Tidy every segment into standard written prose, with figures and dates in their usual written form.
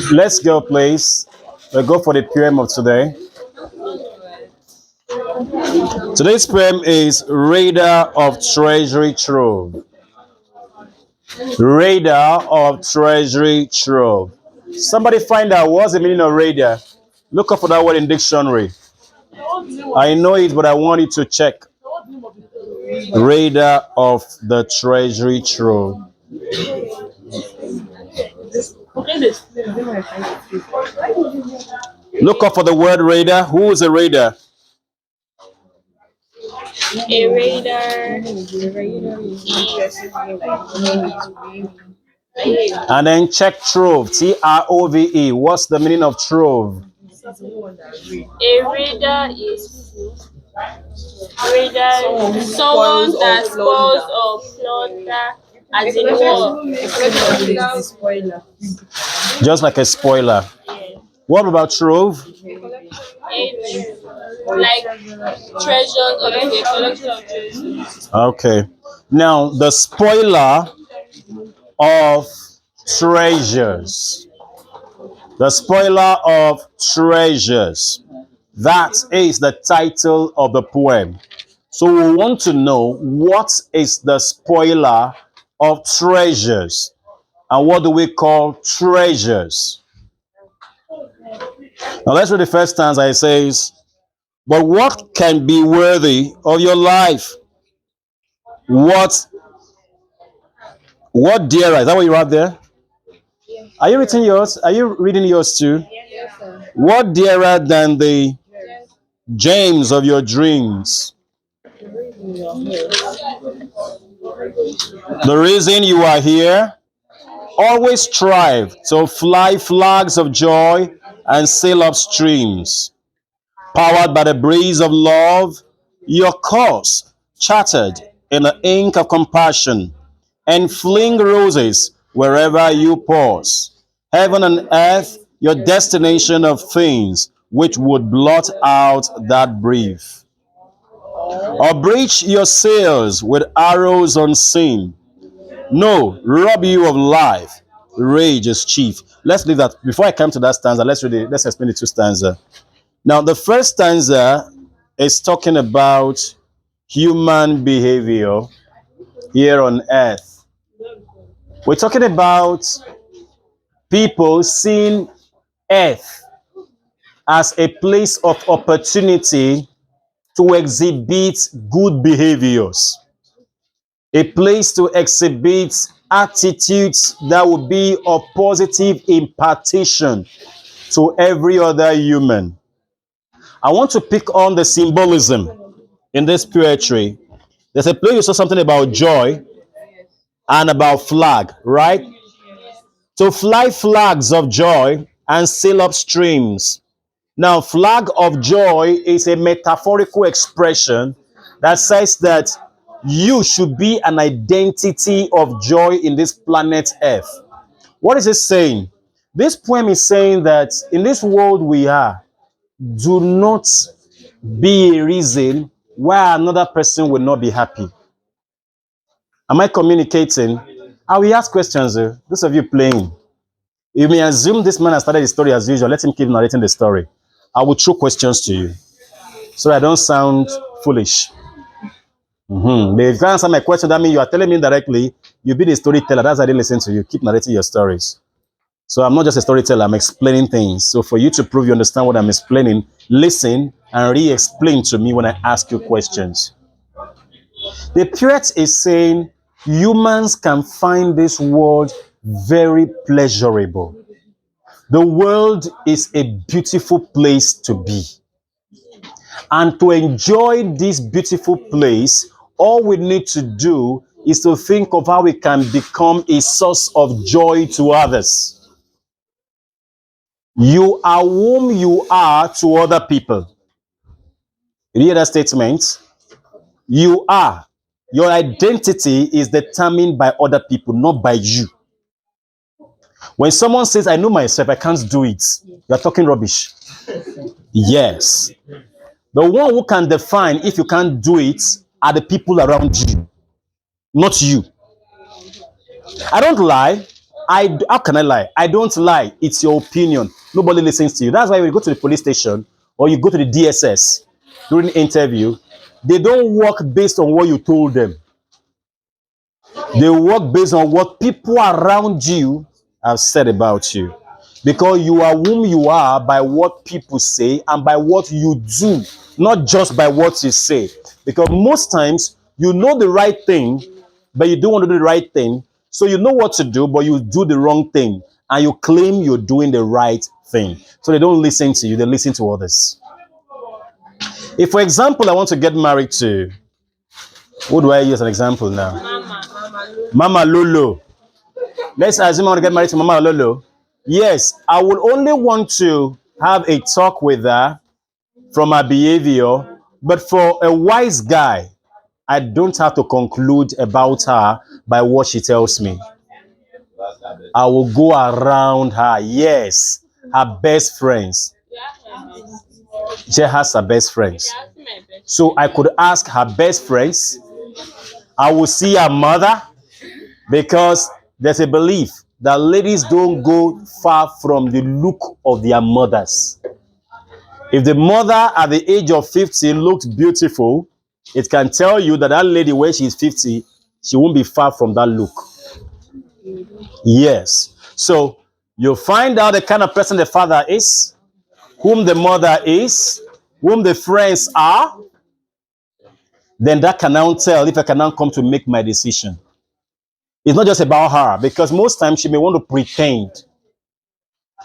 Let's go, please. We'll go for the poem of today. Today's poem is Radar of Treasury Trove. Radar of Treasury Trove. Somebody find out what's the meaning of radar. Look up for that word in dictionary. I know it, but I want you to check. Radar of the Treasury Trove. Look up for the word radar. Who is a radar? A radar. And then check Trove. Trove. What's the meaning of Trove? A radar is someone that spoils or plunder as in war. Just like a spoiler. What about Trove? Like treasures or like a collection of treasures. Okay. Now, the spoiler of treasures. The spoiler of treasures. That is the title of the poem. So we want to know what is the spoiler of treasures and what do we call treasures. Now let's read the first stanza. It says, but what can be worthy of your life? What dearer? Is that what you wrote there? Are you reading yours? Are you reading yours too? Yes, sir. What dearer than the gems of your dreams? The reason you are here, always strive to fly flags of joy and sail up streams. Powered by the breeze of love, your course charted in the ink of compassion, and fling roses wherever you pause. Heaven and earth, your destination of things which would blot out that brief. Or breach your sails with arrows unseen. No, rob you of life. Rage is chief. Let's leave that. Before I come to that stanza, let's explain the two stanza. Now, the first stanza is talking about human behavior here on earth. We're talking about people seeing earth as a place of opportunity to exhibit good behaviors, a place to exhibit attitudes that will be of positive impartation to every other human. I want to pick on the symbolism in this poetry. There's a place you saw something about joy and about flag, right? To fly flags of joy and sail up streams. Now, flag of joy is a metaphorical expression that says that you should be an identity of joy in this planet Earth. What is it saying? This poem is saying that in this world we are, do not be a reason why another person will not be happy. Am I communicating? I will ask questions. Those of you playing, you may assume this man has started the story as usual. Let him keep narrating the story. I will throw questions to you so I don't sound foolish. But if you can't answer my question, that means you are telling me directly, you be the storyteller. That's why I didn't listen to you. Keep narrating your stories. So I'm not just a storyteller, I'm explaining things. So for you to prove you understand what I'm explaining, listen and re-explain to me when I ask you questions. The poet is saying humans can find this world very pleasurable. The world is a beautiful place to be. And to enjoy this beautiful place, all we need to do is to think of how we can become a source of joy to others. You are whom you are to other people. You hear that statement? You are. Your identity is determined by other people, not by you. When someone says, I know myself, I can't do it, you're talking rubbish. Yes. The one who can define if you can't do it are the people around you, not you. I don't lie. How can I lie? I don't lie. It's your opinion. Nobody listens to you. That's why when you go to the police station or you go to the DSS during the interview, they don't work based on what you told them. They work based on what people around you have said about you. Because you are whom you are by what people say and by what you do, not just by what you say. Because most times you know the right thing, but you don't want to do the right thing. So you know what to do, but you do the wrong thing. And you claim you're doing the right thing. So they don't listen to you, they listen to others. If, for example, I want to get married to, who do I use as an example now? Mama Lolo. Let's assume I want to get married to Mama Lolo. Yes, I will only want to have a talk with her from her behavior, but for a wise guy, I don't have to conclude about her by what she tells me. I will go around her. Yes, her best friends. She has her best friends. So I could ask her best friends. I will see her mother, because there's a belief that ladies don't go far from the look of their mothers. If the mother at the age of 50 looked beautiful, it can tell you that that lady, when she's 50, she won't be far from that look. Yes. So you find out the kind of person the father is, whom the mother is, whom the friends are, then that can now tell if I can now come to make my decision. It's not just about her, because most times she may want to pretend,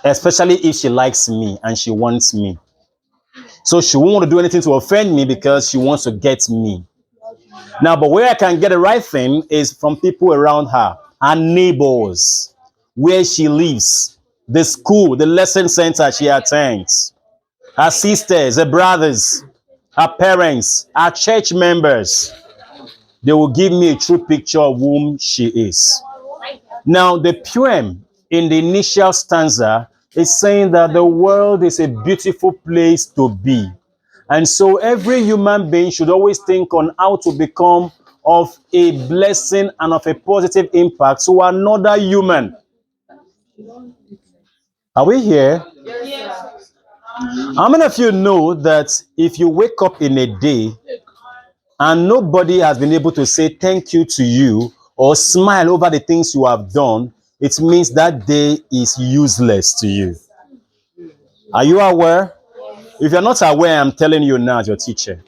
especially if she likes me and she wants me. So she won't want to do anything to offend me because she wants to get me. Now, but where I can get the right thing is from people around her neighbors, where she lives, the school, the lesson center she attends, her sisters, her brothers, her parents, her church members. They will give me a true picture of whom she is. Now, the poem in the initial stanza is saying that the world is a beautiful place to be. And so every human being should always think on how to become of a blessing and of a positive impact to another human. Are we here? How many of you know that if you wake up in a day and nobody has been able to say thank you to you or smile over the things you have done, it means that day is useless to you? Are you aware? If you're not aware, I'm telling you now as your teacher.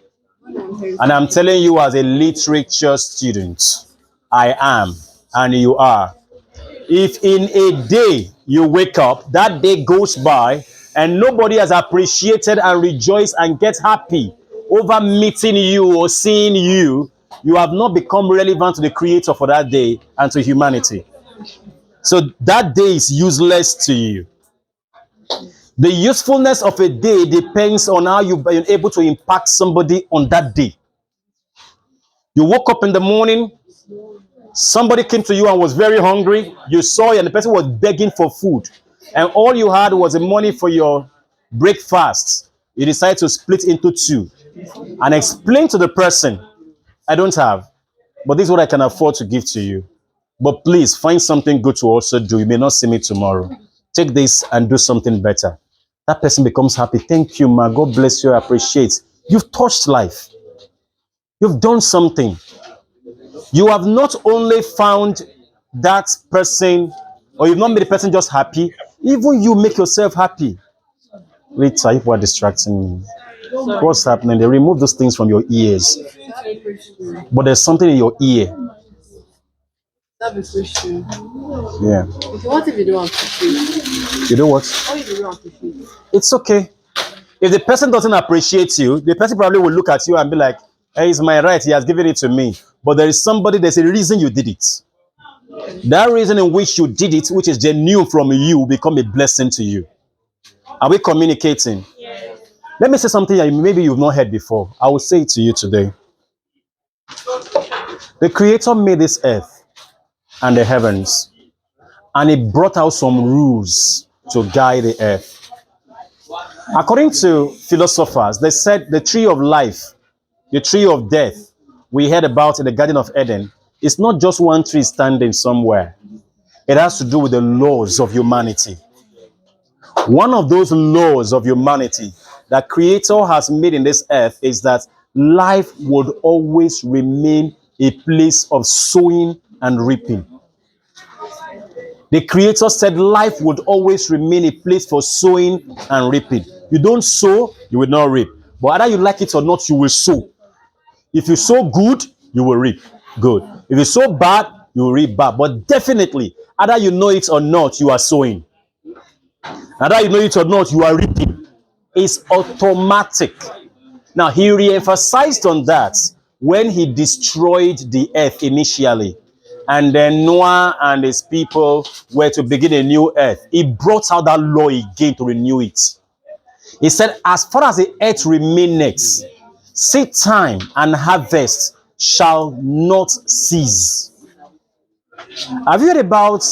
And I'm telling you as a literature student. I am, and you are. If in a day you wake up, that day goes by, and nobody has appreciated and rejoiced and get happy over meeting you or seeing you, you have not become relevant to the creator for that day and to humanity. So that day is useless to you. The usefulness of a day depends on how you've been able to impact somebody on that day. You woke up in the morning, somebody came to you and was very hungry. You saw it and the person was begging for food. And all you had was the money for your breakfast. You decided to split into two and explain to the person, I don't have, but this is what I can afford to give to you. But please find something good to also do. You may not see me tomorrow. Take this and do something better. That person becomes happy. Thank you, ma. God bless you. I appreciate. You've touched life. You've done something. You have not only found that person, or you've not made the person just happy, even you make yourself happy. Rita, people are distracting me. What's happening? They remove those things from your ears. But there's something in your ear. Yeah. Okay, what if you don't appreciate? You know what? What if you don't appreciate? It's okay. If the person doesn't appreciate you, the person probably will look at you and be like, hey, it's my right. He has given it to me. But there is somebody, there's a reason you did it. That reason in which you did it, which is genuine from you, will become a blessing to you. Are we communicating? Yes. Let me say something that maybe you've not heard before. I will say it to you today. The Creator made this earth and the heavens, and He brought out some rules to guide the earth. According to philosophers, they said the tree of life, the tree of death we heard about in the Garden of Eden, is not just one tree standing somewhere. It has to do with the laws of humanity. One of those laws of humanity that Creator has made in this earth is that life would always remain a place of sowing and reaping. The Creator said life would always remain a place for sowing and reaping. You don't sow, you will not reap. But whether you like it or not, you will sow. If you sow good, you will reap good. If you sow bad, you will reap bad. But definitely, either you know it or not, you are sowing. Either you know it or not, you are reaping. It's automatic. Now, he re-emphasized on that when he destroyed the earth initially. And then Noah and his people were to begin a new earth. He brought out that law again to renew it. He said, as far as the earth remaineth, seed time and harvest shall not cease. Have you heard about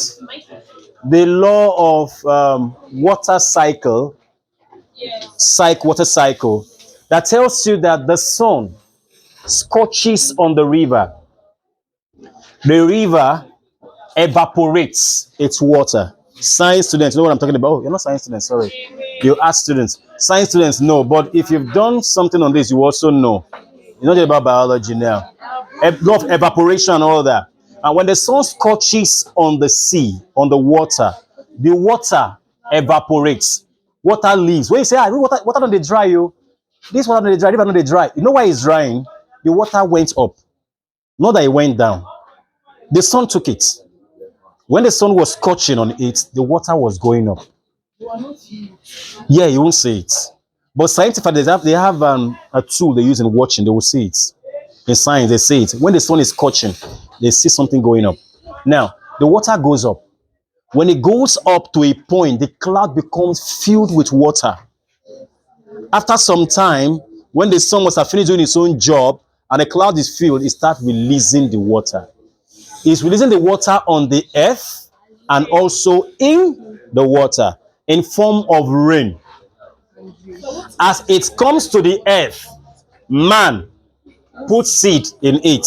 the law of water cycle? Water cycle that tells you that the sun scorches on the river evaporates its water. Science students know what I'm talking about. Oh, you're not science students, sorry. You ask students. Science students know, but if you've done something on this, you also know. You're not just about biology now. Law of evaporation and all that. And when the sun scorches on the sea, on the water evaporates. Water leaves. When you say, water don't they dry you? This water don't they dry, river don't they dry. You know why it's drying? The water went up. Not that it went down. The sun took it. When the sun was scorching on it, the water was going up. Yeah, you won't see it. But scientifically, they have a tool they use in watching. They will see it. In science, they see it. When the sun is scorching, they see something going up. Now, the water goes up. When it goes up to a point, the cloud becomes filled with water. After some time, when the sun must have finished doing its own job and the cloud is filled, it starts releasing the water. It's releasing the water on the earth and also in the water in form of rain. As it comes to the earth, man puts seed in it.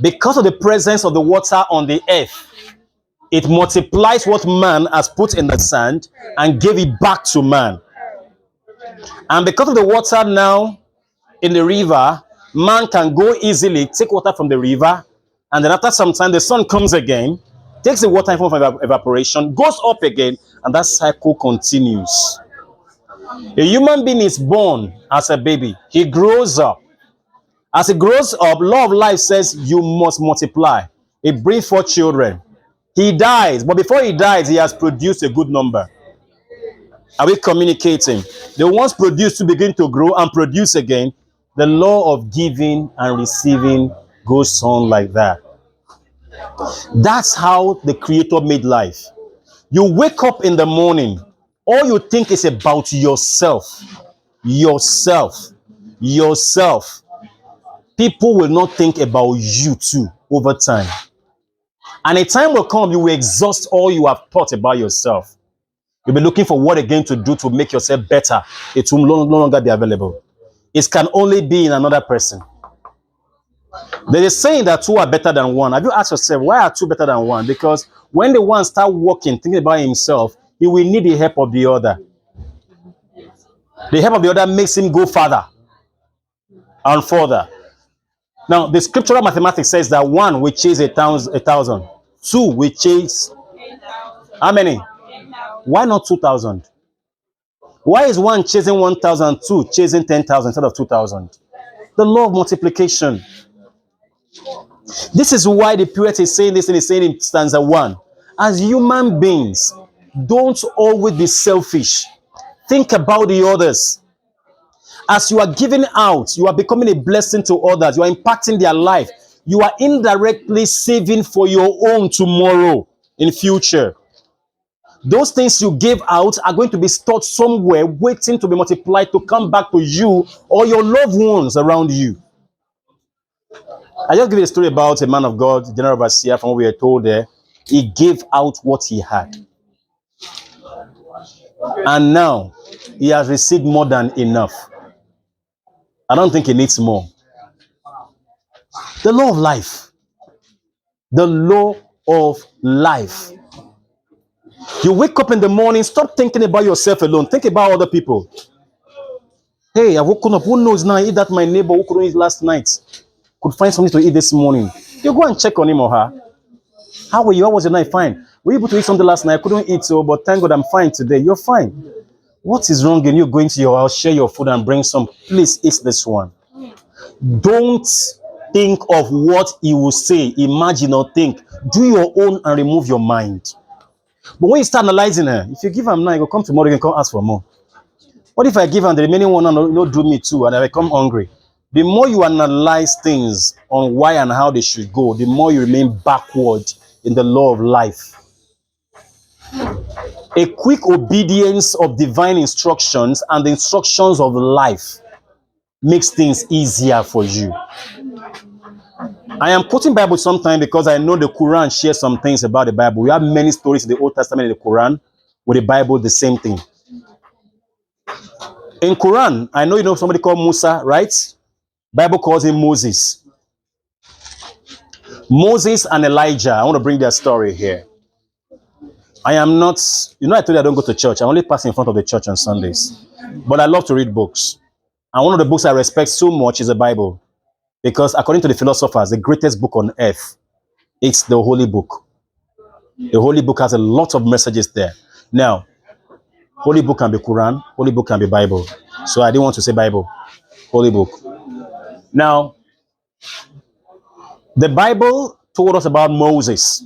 Because of the presence of the water on the earth, it multiplies what man has put in the sand and gave it back to man. And because of the water now in the river, man can go easily take water from the river, and then after some time the sun comes again, takes the water in form of evaporation, goes up again, and that cycle continues. A human being is born as a baby. He grows up. As he grows up, law of life says you must multiply. It brings forth children. He dies, but before he dies, he has produced a good number. Are we communicating? The ones produced to begin to grow and produce again. The law of giving and receiving goes on like that. That's how the Creator made life. You wake up in the morning, all you think is about yourself. Yourself. People will not think about you too over time. And a time will come, you will exhaust all you have thought about yourself. You'll be looking for what again to do to make yourself better. It will no longer be available. It can only be in another person. There is saying that two are better than one. Have you asked yourself, why are two better than one? Because when the one starts working, thinking about himself, he will need the help of the other. The help of the other makes him go farther and further. Now, the scriptural mathematics says that one will chase a thousand. Two will chase how many? Why not 2,000? Why is one chasing 1,000, two chasing 10,000 instead of 2,000? The law of multiplication. This is why the poet is saying this, and he's saying in stanza 1. As human beings, don't always be selfish. Think about the others. As you are giving out, you are becoming a blessing to others. You are impacting their life. You are indirectly saving for your own tomorrow in future. Those things you give out are going to be stored somewhere, waiting to be multiplied to come back to you or your loved ones around you. I just give you a story about a man of God, General Overseer, from what we were told there. He gave out what he had. And now he has received more than enough. I don't think he needs more. The law of life. The law of life. You wake up in the morning, stop thinking about yourself alone. Think about other people. Hey, I've woken up. Who knows now? Eat that my neighbor who couldn't eat last night could find something to eat this morning. You go and check on him or her. How were you? How was your night? Fine. Were you able to eat something last night? I couldn't eat, so but thank God I'm fine today. You're fine. What is wrong in you going to your house, share your food, and bring some? Please eat this one. Don't think of what he will say, imagine or think. Do your own and remove your mind. But when you start analyzing her, if you give him now, you will come tomorrow, you can come ask for more. What if I give him the remaining one and no do me too, and I become hungry? The more you analyze things on why and how they should go, the more you remain backward in the law of life. A quick obedience of divine instructions and the instructions of life makes things easier for you. I am quoting Bible sometimes because I know the Quran shares some things about the Bible. We have many stories in the Old Testament and the Quran with the Bible, the same thing. In Quran, I know you know somebody called Musa, right? Bible calls him Moses. Moses and Elijah, I want to bring their story here. I am not, I told you I don't go to church. I only pass in front of the church on Sundays. But I love to read books. And one of the books I respect so much is the Bible. Because according to the philosophers, the greatest book on earth, it's the Holy Book. The Holy Book has a lot of messages there. Now, Holy Book can be Quran, Holy Book can be Bible. So I didn't want to say Bible, Holy Book. Now, the Bible told us about Moses.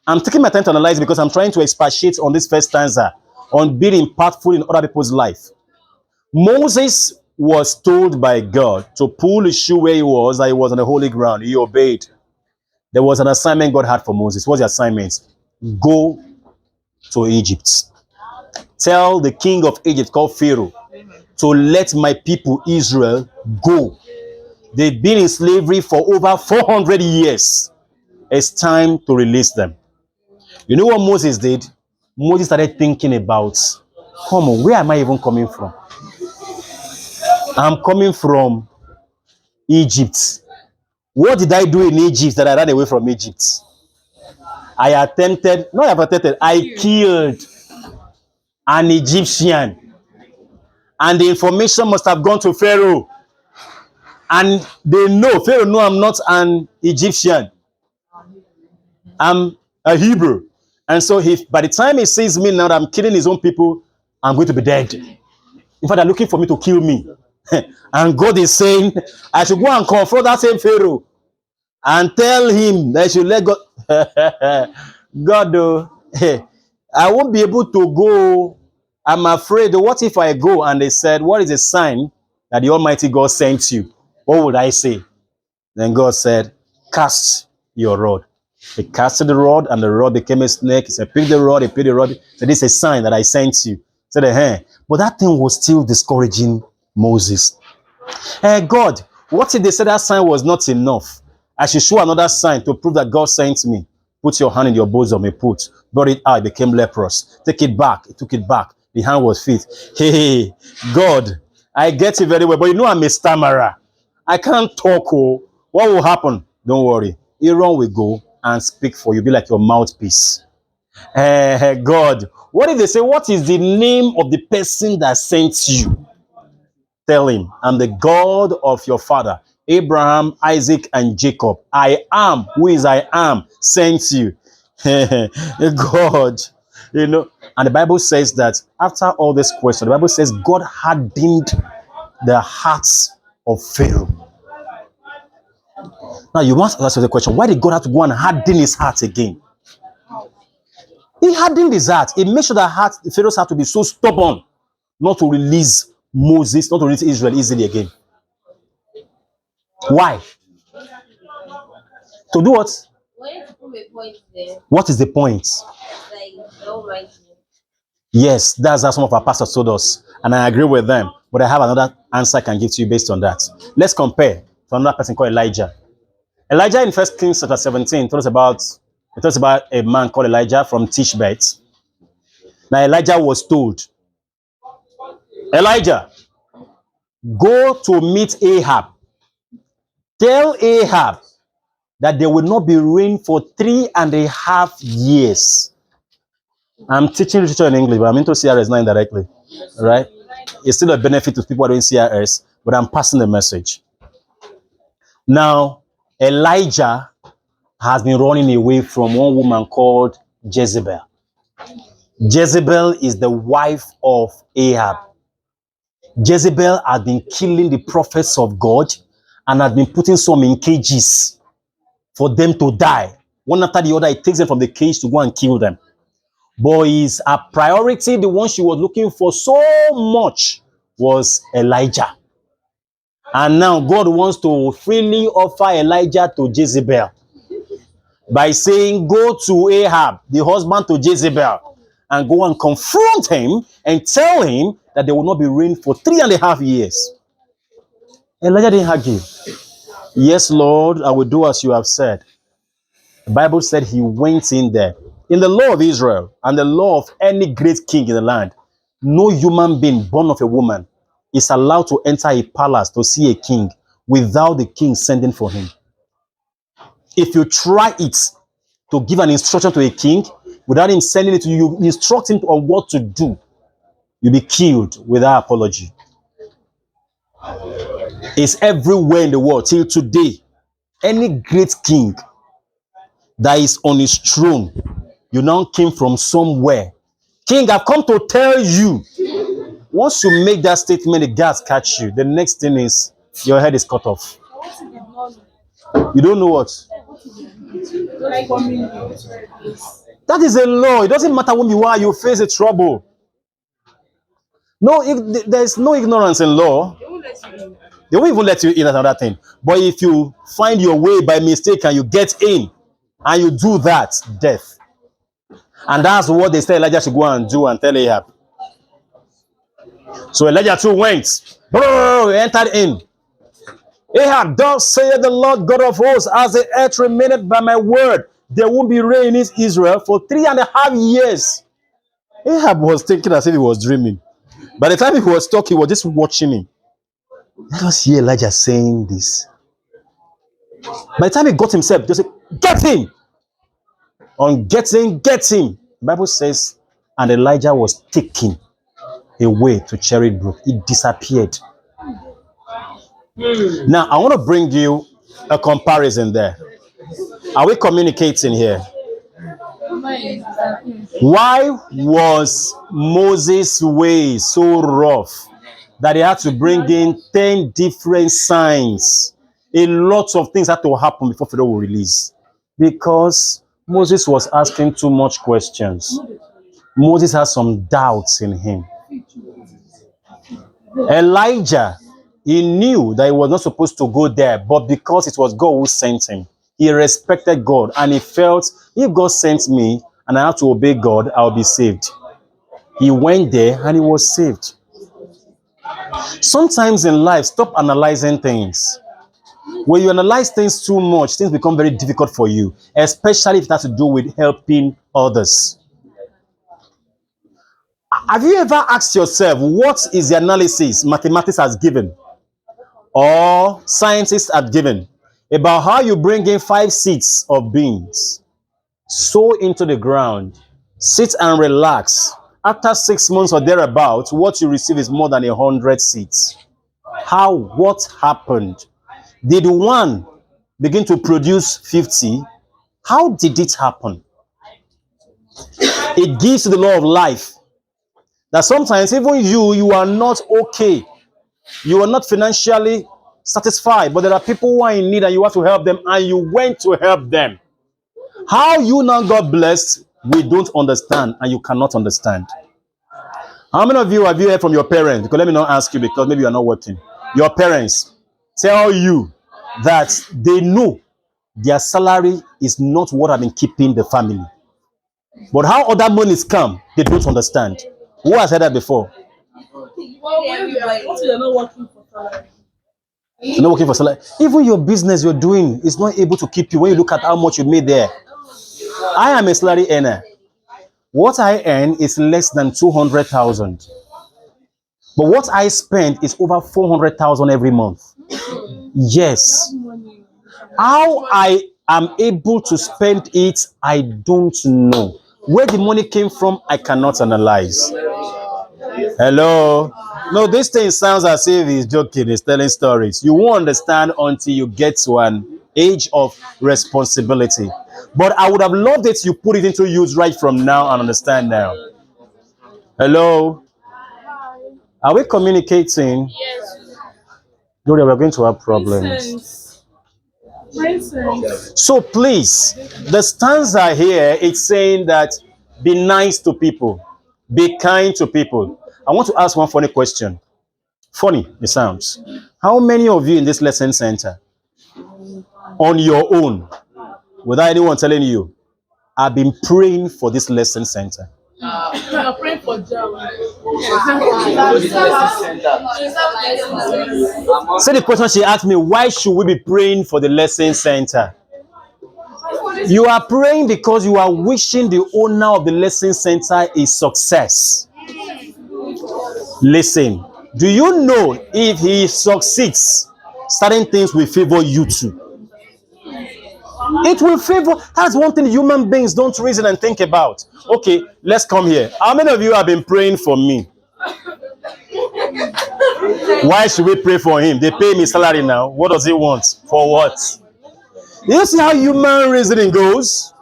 I'm taking my time to analyze because I'm trying to expatiate on this first stanza, on being impactful in other people's life. Moses was told by God to pull his shoe where he was, that he was on the holy ground. He obeyed. There was an assignment God had for Moses. What's the assignment? Go to Egypt. Tell the king of Egypt, called Pharaoh, to let my people Israel go. They've been in slavery for over 400 years. It's time to release them. You know what Moses did? Moses started thinking about, come on, where am I even coming from? I'm coming from Egypt. What did I do in Egypt that I ran away from Egypt? I killed an Egyptian. And the information must have gone to Pharaoh. And they know, Pharaoh know I'm not an Egyptian. I'm a Hebrew. And so by the time he sees me now that I'm killing his own people, I'm going to be dead. In fact, they're looking for me to kill me. And God is saying, I should go and confront that same Pharaoh and tell him that I should let God. God, I won't be able to go. I'm afraid. What if I go? And they said, what is a sign that the Almighty God sent you? What would I say? Then God said, cast your rod. He casted the rod, and the rod became a snake. He said, pick the rod. He picked the rod. He said, this is a sign that I sent you. He said, hey. But that thing was still discouraging Moses. God, what if they said that sign was not enough? I should show another sign to prove that God sent me. Put your hand in your bosom. He put. Brought it out. It became leprous. Take it back. He took it back. The hand was fit. Hey, God, I get it very well. But you know I'm a stammerer. I can't talk. Oh. What will happen? Don't worry. Aaron will go and speak for you. Be like your mouthpiece. God, what if they say, what is the name of the person that sent you? Tell him, I'm the God of your father, Abraham, Isaac, and Jacob. I am, who is I am, sent you. God, and the Bible says that after all this question, the Bible says God hardened the hearts of Pharaoh. Now you must ask the question, why did God have to go and harden his heart again? He hardened his heart. He made sure that Pharaoh's heart to be so stubborn not to release Moses, not to release Israel easily again. Why? To do what? What is the point? Yes, that's how some of our pastors told us, and I agree with them. But I have another answer I can give to you based on that. Let's compare to another person called Elijah. Elijah in 1 Kings chapter 17 tells us about a man called Elijah from Tishbet. Now Elijah was told, Elijah, go to meet Ahab. Tell Ahab that there will not be rain for 3.5 years. I'm teaching literature in English, but I'm into CRS now indirectly, right? It's still a benefit to people doing CRS, but I'm passing the message. Now, Elijah has been running away from one woman called Jezebel. Jezebel is the wife of Ahab. Jezebel had been killing the prophets of God and had been putting some in cages for them to die. One after the other, it takes them from the cage to go and kill them. But his priority, the one she was looking for so much, was Elijah. And now God wants to freely offer Elijah to Jezebel by saying, go to Ahab, the husband to Jezebel, and go and confront him and tell him that there will not be rain for 3.5 years. Elijah didn't argue. Yes, Lord, I will do as you have said. The Bible said he went in there. In the law of Israel and the law of any great king in the land, no human being born of a woman is allowed to enter a palace to see a king without the king sending for him. If you try it to give an instruction to a king without him sending it to you, instruct him on what to do, you'll be killed without apology. It's everywhere in the world till today. Any great king that is on his throne, you now came from somewhere. King, I've come to tell you. Once you make that statement, the guards catch you. The next thing is your head is cut off. You don't know what? That is a law. It doesn't matter whom you are, you face a trouble. No, there's no ignorance in law. They won't even let you in, another thing. But if you find your way by mistake and you get in and you do that, death. And that's what they said Elijah should go and do and tell Ahab. So Elijah too went. He entered in. Ahab, thus saith the Lord God of hosts, as the earth remaineth by my word, there won't be rain in Israel for 3.5 years. Ahab was thinking as if he was dreaming. By the time he was talking, he was just watching him. Let us hear Elijah saying this. By the time he got himself, just say, get him! On getting, get him. The Bible says, and Elijah was taken away to Cherith Brook. He disappeared. Now, I want to bring you a comparison there. Are we communicating here? Why was Moses' way so rough that he had to bring in 10 different signs? A lot of things had to happen before Pharaoh will release. Because Moses was asking too much questions. Moses has some doubts in him. Elijah, he knew that he was not supposed to go there, but because it was God who sent him, he respected God and he felt, if God sent me and I have to obey God, I'll be saved. He went there and he was saved. Sometimes in life, stop analyzing things. When you analyze things too much, things become very difficult for you, especially if it has to do with helping others. Have you ever asked yourself, what is the analysis mathematics has given or scientists have given about how you bring in 5 seeds of beans, sow into the ground, sit and relax. After 6 months or thereabouts, what you receive is more than 100 seeds. What happened? Did one begin to produce 50? How did it happen? It gives the law of life. That sometimes even you are not okay. You are not financially satisfied, but there are people who are in need and you have to help them, and you went to help them. How you now got blessed, we don't understand, and you cannot understand. How many of you have you heard from your parents? Because let me not ask you, because maybe you are not working. Your parents tell you that they know their salary is not what have been keeping the family. But how other monies come, they don't understand. Who has heard that before? You're not working for salary. Even your business you're doing is not able to keep you when you look at how much you made there. I am a salary earner. What I earn is less than 200,000. But what I spend is over 400,000 every month. Yes. How I am able to spend it, I don't know. Where the money came from, I cannot analyze. Hello? No, this thing sounds as if he's joking, he's telling stories. You won't understand until you get to an age of responsibility. But I would have loved it you put it into use right from now and understand now. Hello? Are we communicating? Yes. Gloria, we're going to have problems. So please, the stanza here, it's saying that be nice to people, be kind to people. I want to ask one funny question. Funny, it sounds. How many of you in this lesson center, on your own, without anyone telling you, have been praying for this lesson center? I'm praying for JAMB. So the question she asked me, why should we be praying for the lesson center? You are praying because you are wishing the owner of the lesson center is success. Listen, do you know if he succeeds, certain things will favor you too? It will favor. That's one thing human beings don't reason and think about. Okay, let's come here. How many of you have been praying for me? Why should we pray for him? They pay me salary now. What does he want? For what? You see how human reasoning goes?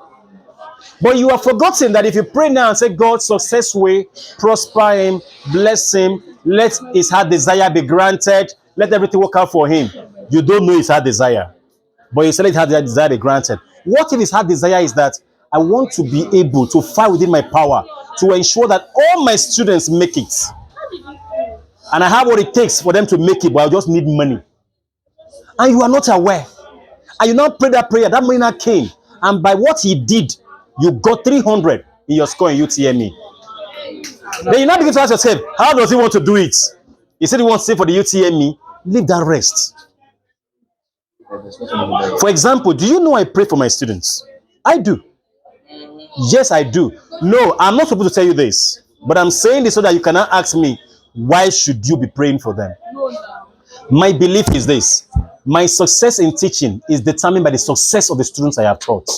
But you have forgotten that if you pray now and say, God, success way, prosper him, bless him, let his heart desire be granted, let everything work out for him. You don't know his heart desire. But you said his heart desire be granted. What if his heart desire is that I want to be able to fight within my power to ensure that all my students make it? And I have what it takes for them to make it, but I just need money. And you are not aware. And you now pray that prayer, that money now came. And by what he did, you got 300 in your score in UTME. Then you now begin to ask yourself, how does he want to do it? He said he wants to say for the UTME, leave that rest. For example, do you know I pray for my students? I do. Yes, I do. No, I'm not supposed to tell you this, but I'm saying this so that you cannot ask me, why should you be praying for them? My belief is this. My success in teaching is determined by the success of the students I have taught.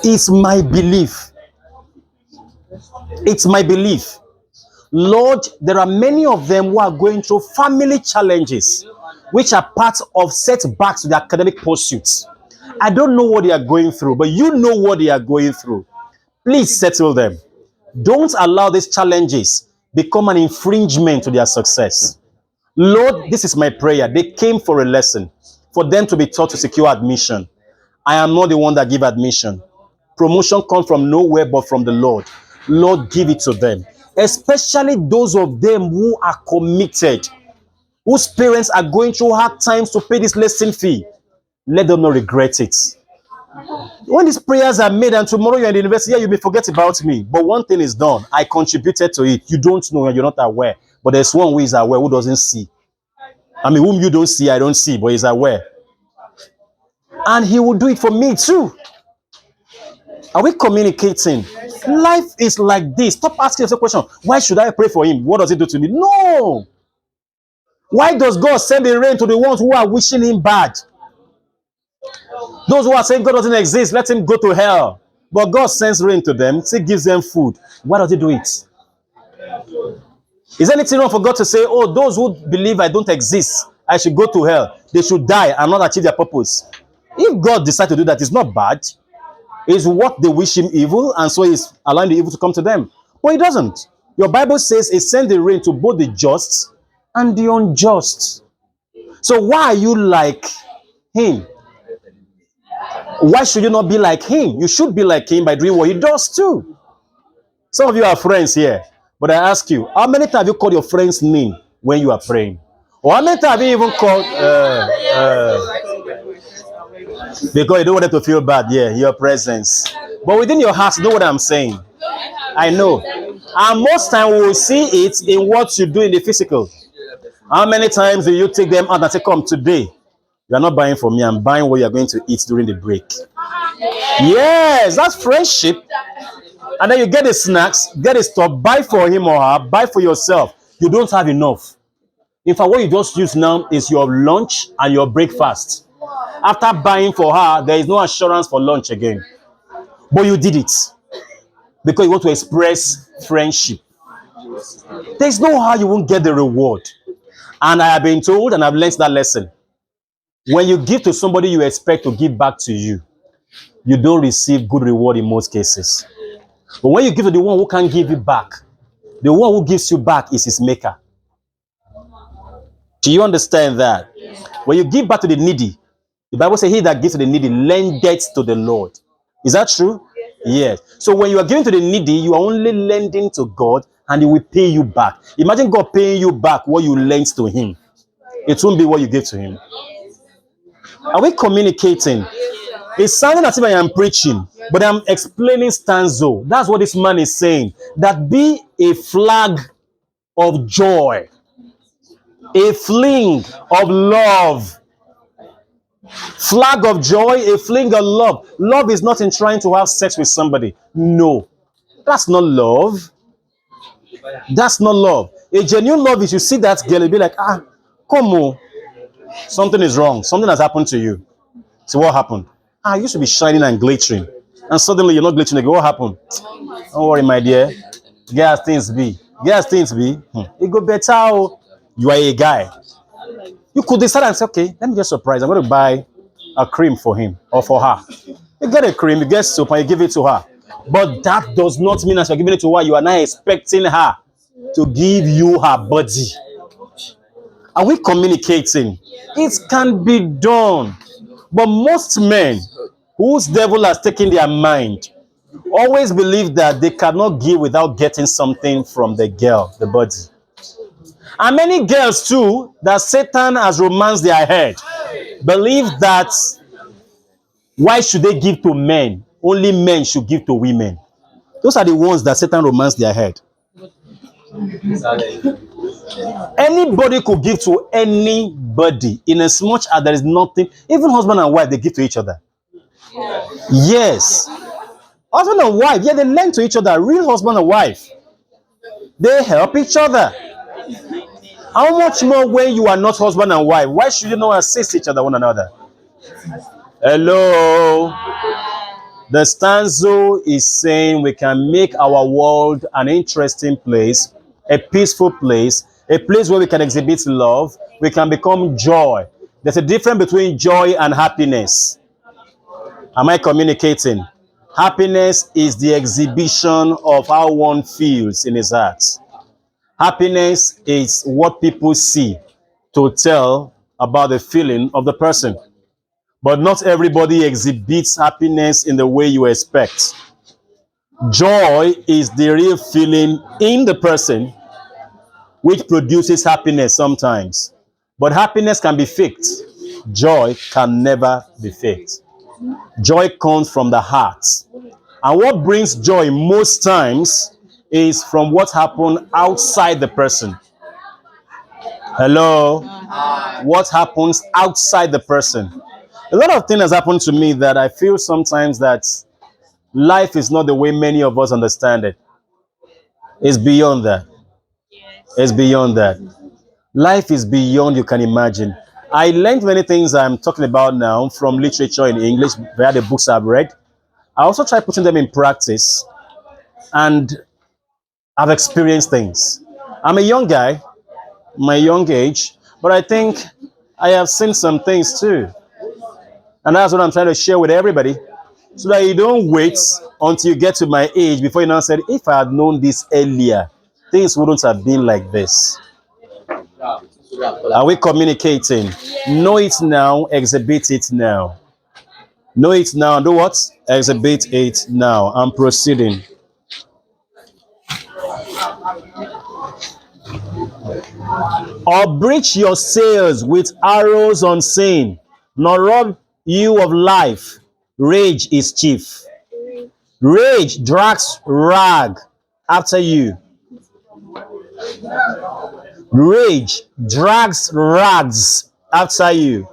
It's my belief. It's my belief. Lord, there are many of them who are going through family challenges, which are part of setbacks to their academic pursuits. I don't know what they are going through, but you know what they are going through. Please settle them. Don't allow these challenges become an infringement to their success. Lord, this is my prayer. They came for a lesson, for them to be taught to secure admission. I am not the one that give admission. Promotion comes from nowhere but from the Lord. Lord, give it to them. Especially those of them who are committed, whose parents are going through hard times to pay this lesson fee. Let them not regret it. When these prayers are made and tomorrow you're in the university, you may forget about me. But one thing is done. I contributed to it. You don't know and you're not aware. But there's one who is aware, who doesn't see. I mean, whom you don't see, I don't see, but he's aware. And he will do it for me too. Are we communicating? Life is like this. Stop asking yourself the question, why should I pray for him? What does he do to me? No. Why does God send the rain to the ones who are wishing him bad? Those who are saying God doesn't exist, let him go to hell. But God sends rain to them, he gives them food. Why does he do it? Is there anything wrong for God to say, oh, those who believe I don't exist, I should go to hell. They should die and not achieve their purpose. If God decides to do that, it's not bad. It's what they wish him evil, and so he's allowing the evil to come to them. But he doesn't. Your Bible says he sends the rain to both the just and the unjust. So why are you like him? Why should you not be like him? You should be like him by doing what he does too. Some of you are friends here, but I ask you, how many times have you called your friend's name when you are praying? Or how many times have you even called because you don't want them to feel bad, your presence. But within your heart, you know what I'm saying. I know. And most times we will see it in what you do in the physical. How many times do you take them out and say, come today? You are not buying for me, I'm buying what you are going to eat during the break. Yes, that's friendship. And then you get the snacks, get the stuff, buy for him or her, buy for yourself. You don't have enough. In fact, what you just use now is your lunch and your breakfast. After buying for her, there is no assurance for lunch again. But you did it. because you want to express friendship. There's no how you won't get the reward. And I have been told and I've learned that lesson. When you give to somebody you expect to give back to you, you don't receive good reward in most cases. But when you give to the one who can't give you back, the one who gives you back is his maker. Do you understand that? When you give back to the needy, the Bible says, he that gives to the needy lendeth to the Lord. Is that true? Yes. So when you are giving to the needy, you are only lending to God and he will pay you back. Imagine God paying you back what you lent to him. It won't be what you give to him. Are we communicating? It's sounding as if I am preaching, but I'm explaining stanzo. That's what this man is saying. That be a flag of joy, a fling of love. Flag of joy, a fling of love. Love is not in trying to have sex with somebody. No, that's not love. That's not love. A genuine love is you see that girl and be like, ah, come on. Something is wrong. Something has happened to you. So what happened? Ah, you used to be shining and glittering. And suddenly you're not glittering again. What happened? Don't worry, my dear. Get as things be. Get as things be. It go better. Oh. You are a guy. You could decide and say, okay, let me just surprise. I'm going to buy a cream for him or for her. You get a cream, you get soap, and you give it to her. But that does not mean as you're giving it to her, you are now expecting her to give you her body. Are we communicating? It can be done. But most men whose devil has taken their mind always believe that they cannot give without getting something from the girl, the body. And many girls too, that Satan has romanced their head, believe that why should they give to men? Only men should give to women. Those are the ones that Satan romanced their head. Anybody could give to anybody in as much as there is nothing. Even husband and wife, they give to each other. Yes. Husband and wife, yeah, they lend to each other. Real husband and wife. They help each other. How much more when you are not husband and wife? Why should you not assist each other one another? Hello. The stanza is saying we can make our world an interesting place, a peaceful place, a place where we can exhibit love, we can become joy. There's a difference between joy and happiness. Am I communicating? Happiness is the exhibition of how one feels in his heart. Happiness is what people see to tell about the feeling of the person. But not everybody exhibits happiness in the way you expect. Joy is the real feeling in the person which produces happiness sometimes. But happiness can be faked. Joy can never be faked. Joy comes from the heart. And what brings joy most times is from what happened outside the person. Hello? What happens outside the person? A lot of things has happened to me that I feel sometimes that life is not the way many of us understand it. It's beyond that. It's beyond that. Life is beyond you can imagine. I learned many things I'm talking about now from literature in English via the books I've read. I also try putting them in practice, and I've experienced things. I'm a young guy, my young age, but I think I have seen some things too. And that's what I'm trying to share with everybody, so that you don't wait until you get to my age before you now said, if I had known this earlier, things wouldn't have been like this. Are we communicating? Know it now, exhibit it now. Know it now, do what? Exhibit it now. I'm proceeding. Or breach your sails with arrows unseen, nor rob you of life. Rage is chief. Rage drags rag after you. Rage drags rags after you.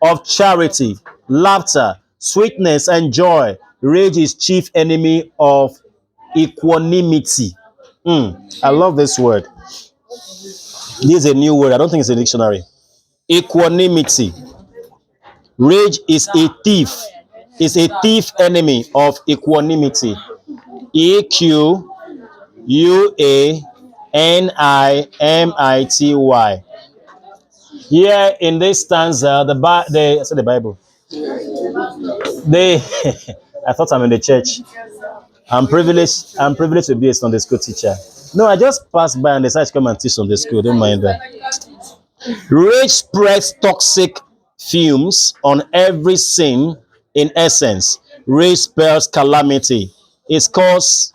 Of charity, laughter, sweetness, and joy. Rage is chief enemy of equanimity. I love this word. This is a new word. I don't think it's a dictionary. Equanimity. Rage is a thief. Is a thief enemy of equanimity. EQUANIMITY. Here in this stanza, the Bible. They, I thought I'm in the church. I'm privileged. I'm privileged to be a Sunday school teacher. No, I just passed by and decided to come and teach Sunday school. Don't mind that. Rage spreads toxic fumes on every scene. In essence, rage spells calamity. Its cause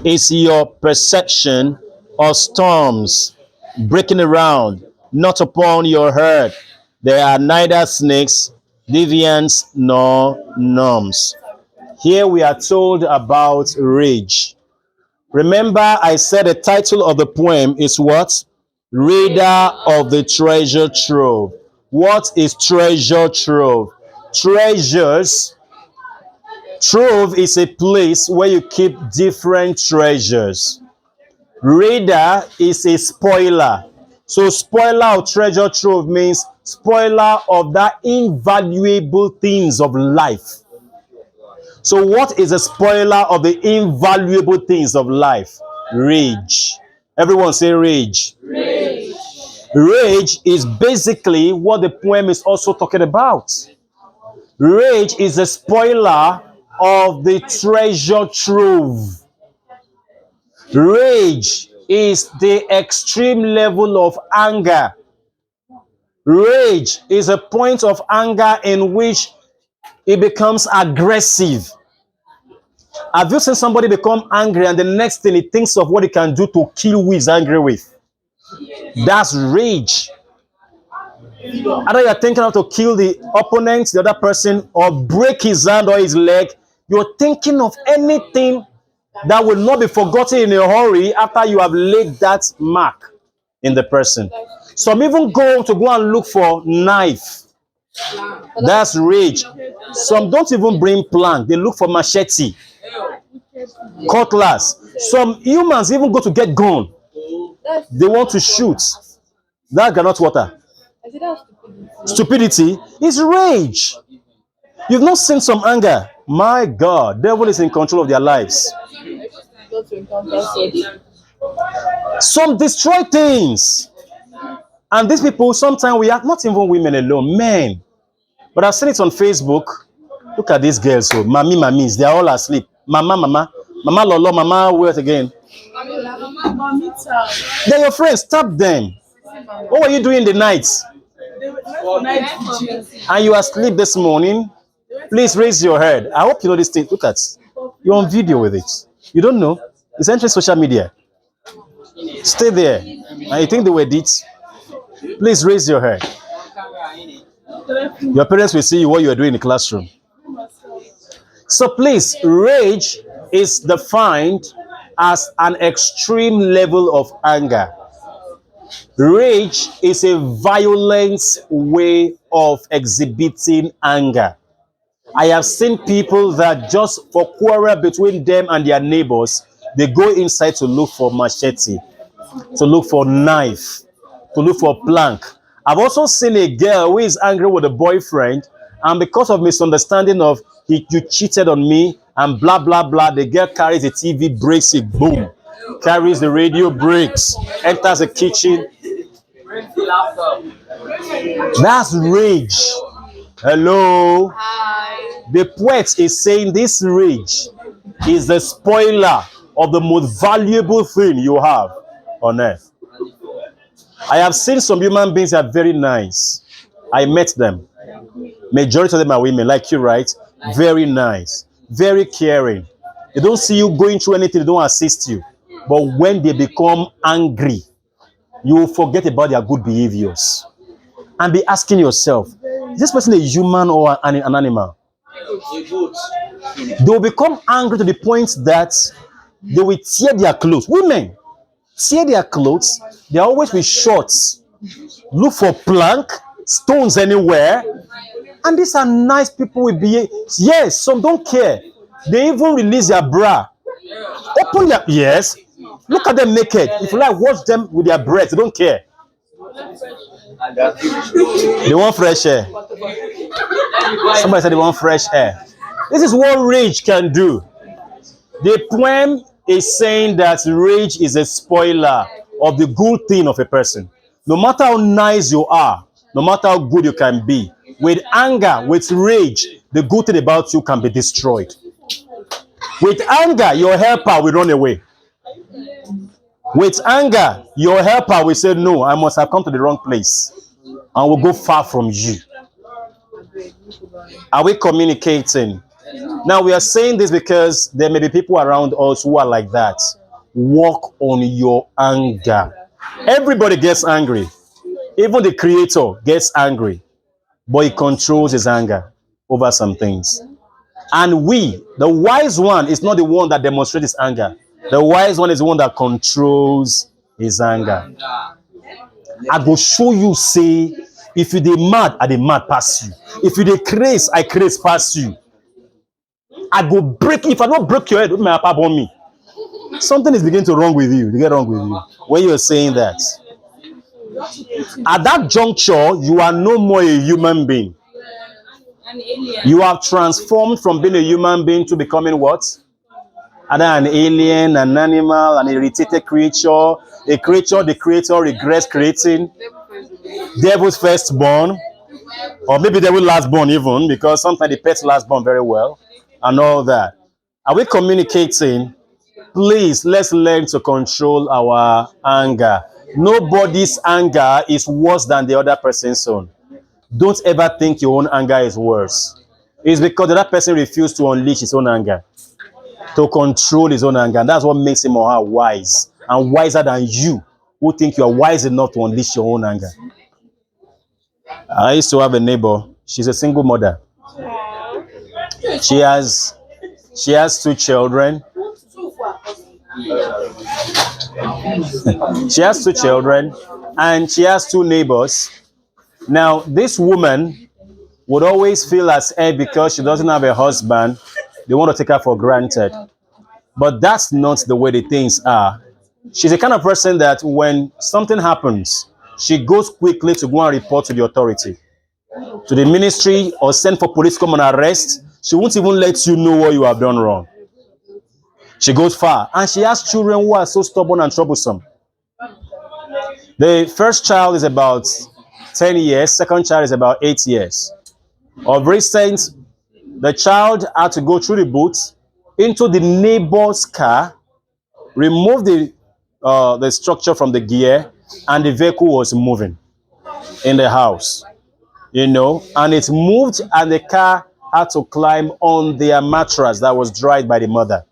is your perception of storms breaking around, not upon your head. There are neither snakes, deviants, nor gnomes. Here we are told about rage. Remember, I said the title of the poem is what? Reader of the Treasure Trove. What is treasure trove? Treasures. Trove is a place where you keep different treasures. Reader is a spoiler. So spoiler of treasure trove means spoiler of that invaluable things of life. So what is a spoiler of the invaluable things of life? Rage. Everyone say rage. Rage. Rage is basically what the poem is also talking about. Rage is a spoiler of the treasure trove. Rage is the extreme level of anger. Rage is a point of anger in which it becomes aggressive. Have you seen somebody become angry and the next thing he thinks of what he can do to kill who he's angry with? That's rage. Either you're thinking how to kill the opponent, the other person, or break his hand or his leg. You're thinking of anything that will not be forgotten in a hurry after you have laid that mark in the person. Some even go and look for knife. That's rage. Some don't even bring plank. They look for machete, cutlass. Some humans even go to get gun. They want to shoot. That cannot water. Stupidity is rage. You've not seen some anger. My God, devil is in control of their lives. Some destroy things. And these people, sometimes we are not even women alone, men. But I've seen it on Facebook. Look at these girls. So, mammies, they are all asleep. Mama, lolo, mama, wait again. They're your friends. Stop them. What were you doing in the night? And you are asleep this morning? Please raise your head. I hope you know this thing. Look at, you're on video with it. You don't know? It's entering social media. Stay there. And you think they were deeds? Please raise your head. Your parents will see what you are doing in the classroom. So please, rage is defined as an extreme level of anger. Rage is a violent way of exhibiting anger. I have seen people that just for quarrel between them and their neighbors, they go inside to look for machete, to look for knife, to look for plank. I've also seen a girl who is angry with a boyfriend, and because of misunderstanding of you cheated on me and blah blah blah, the girl carries the TV, breaks it, boom, carries the radio, breaks, enters the kitchen. That's rage. Hello. Hi. The poet is saying this rage is the spoiler of the most valuable thing you have on earth. I have seen some human beings that are very nice. I met them. Majority of them are women, like you, right? Very nice, very caring. They don't see you going through anything, they don't assist you. But when they become angry, you will forget about their good behaviors and be asking yourself, is this person a human or an animal? They will become angry to the point that they will tear their clothes. Women tear their clothes. They are always with shorts. Look for plank, stones anywhere. And these are nice people with behave. Yes, some don't care. They even release their bra. Open their, yes. Look at them naked. If you like, watch them with their breasts. They don't care. They want fresh air. Somebody said they want fresh air. This is what rage can do. The poem is saying that rage is a spoiler of the good thing of a person. No matter how nice you are, no matter how good you can be, with anger, with rage, the good thing about you can be destroyed. With anger, your helper will run away. With anger, your helper will say, no, I must have come to the wrong place and will go far from you. Are we communicating? Now, we are saying this because there may be people around us who are like that. Work on your anger. Everybody gets angry. Even the creator gets angry, but he controls his anger over some things. And the wise one, is not the one that demonstrates his anger. The wise one is the one that controls his anger. I go show you, say, if you dey mad, I dey mad pass you. If you dey craze, I craze pass you. I go break, if I don't break your head, my papa born me. Something is beginning to wrong with you. To get wrong with you when you're saying that. At that juncture, you are no more a human being. You have transformed from being a human being to becoming what? Either an alien, an animal, an irritated creature, a creature the creator regrets creating, devil's firstborn, or maybe devil lastborn even, because sometimes the pets lastborn very well, and all that. Are we communicating? Please, let's learn to control our anger. Nobody's anger is worse than the other person's own. Don't ever think your own anger is worse. It's because the other person refused to unleash his own anger, to control his own anger. And that's what makes him or her wise, and wiser than you, who think you are wise enough to unleash your own anger. I used to have a neighbor. She's a single mother. She has two children. She has two children, and she has two neighbors. Now, this woman would always feel as if because she doesn't have a husband, they want to take her for granted. But that's not the way the things are. She's the kind of person that when something happens, she goes quickly to go and report to the authority, to the ministry, or send for police to come and arrest. She won't even let you know what you have done wrong. She goes far. And she has children who are so stubborn and troublesome. The first child is about 10 years. Second child is about 8 years. Of recent, the child had to go through the boot into the neighbor's car, remove the structure from the gear, and the vehicle was moving in the house. And it moved, and the car had to climb on their mattress that was dried by the mother.